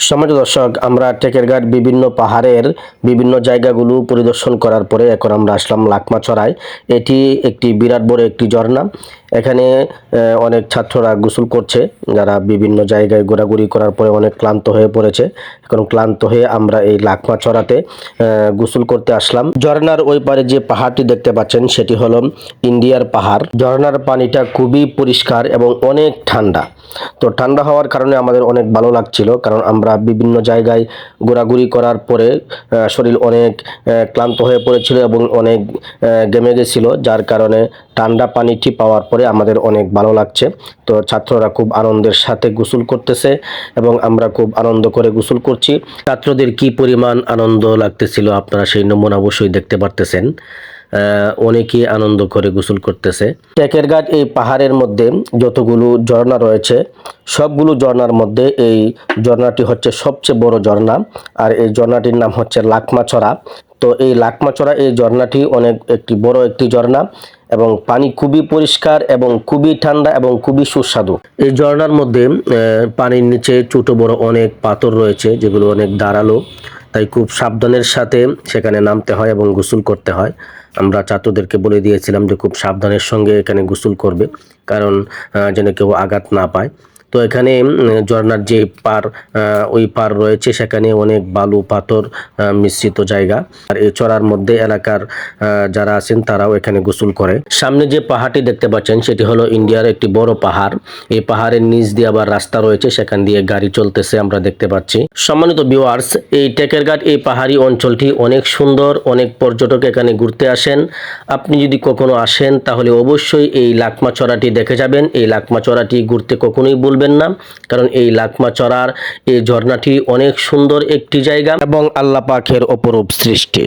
সম্মানিত দর্শক, আমরা টেকেরঘাট বিভিন্ন পাহাড়ের বিভিন্ন জায়গাগুলো পরিদর্শন করার পরে এখন আমরা আসলাম লাকমাছড়ায়। এটি একটি বিরাট বড় একটি ঝর্ণা। এখানে অনেক ছাত্ররা গোসল করছে, যারা বিভিন্ন জায়গায় ঘোরাঘুরি করার পরে অনেক ক্লান্ত হয়ে পড়েছে। এখন ক্লান্ত হয়ে আমরা এই লাকমাছড়াতে গোসল করতে আসলাম। ঝর্ণার ওই পারে যে পাহাড়টি দেখতে পাচ্ছেন সেটি হলো ইন্ডিয়ার পাহাড়। ঝর্ণার পানিটা খুবই পরিষ্কার এবং অনেক ঠান্ডা। তো ঠান্ডা হওয়ার কারণে আমাদের অনেক ভালো লাগছিল, কারণ আমরা বিভিন্ন জায়গায় ঘোরাঘুরি করার পরে শরীর অনেক ক্লান্ত হয়ে পড়েছিল এবং অনেক ঘেমে গেছিল, যার কারণে ঠান্ডা পানিটি পাওয়ার পরে আমাদের অনেক ভালো লাগছে। তো ছাত্ররা খুব আনন্দের সাথে গোসল করতেছে এবং আমরা খুব আনন্দ করে গোসল করছি। ছাত্রদের কি পরিমাণ আনন্দ লাগতেছিল আপনারা সেই নমুনা অবশ্যই দেখতে পারতেছেন। অনেকে আনন্দ করে গোসল করতেছে। টেকেরঘাট এই পাহাড়ের মধ্যে যতগুলো ঝর্ণা রয়েছে, সবগুলো ঝর্ণার মধ্যে এই ঝর্ণাটি হচ্ছে সবচেয়ে বড় ঝর্ণা, আর এই ঝর্ণাটির নাম হচ্ছে লাকমাছড়া। তো এই লাকমাছড়া এই ঝর্ণাটি অনেক একটি বড় একটি ঝর্ণা এবং পানি খুবই পরিষ্কার এবং খুবই ঠান্ডা এবং খুবই সুস্বাদু। এই ঝর্ণার মধ্যে পানির নিচে ছোট বড় অনেক পাথর রয়েছে, যেগুলো অনেক ধারালো, তাই খুব সাবধানের সাথে সেখানে নামতে হয় এবং গোসল করতে হয়। আমরা ছাত্রদেরকে বলে দিয়েছিলাম যে খুব সাবধানের সঙ্গে এখানে গোসল করবে, কারণ যেন কেউ আঘাত না পায়। তো এখানে ঝর্ণার যে ওই পার রয়েছে, সেখানে অনেক বালু পাথর মিশ্রিত জায়গা। আর এই চড়ার মধ্যে এলাকার যারা আছেন তারাও এখানে গোসল করে। সামনে যে পাহাড়টি দেখতে পাচ্ছেন সেটি হলো ইন্ডিয়ার একটি বড় পাহাড়। এই পাহাড়ের নিচ দিয়ে আবার রাস্তা রয়েছে, সেখান দিয়ে গাড়ি চলতেছে আমরা দেখতে পাচ্ছি। সম্মানিত ভিউয়ার্স, এই টেকেরঘাট এই পাহাড়ি অঞ্চলটি অনেক সুন্দর, অনেক পর্যটক এখানে ঘুরতে আসেন। আপনি যদি কখনো আসেন তাহলে অবশ্যই এই লাকমাছড়াটি দেখে যাবেন। এই লাকমাছড়াটি ঘুরতে কখনোই ভুলবেন না, কারণ এই লাকমাছড়ার এই ঝর্ণাটি অনেক সুন্দর একটি জায়গা এবং আল্লাহ পাকের অপরূপ সৃষ্টি।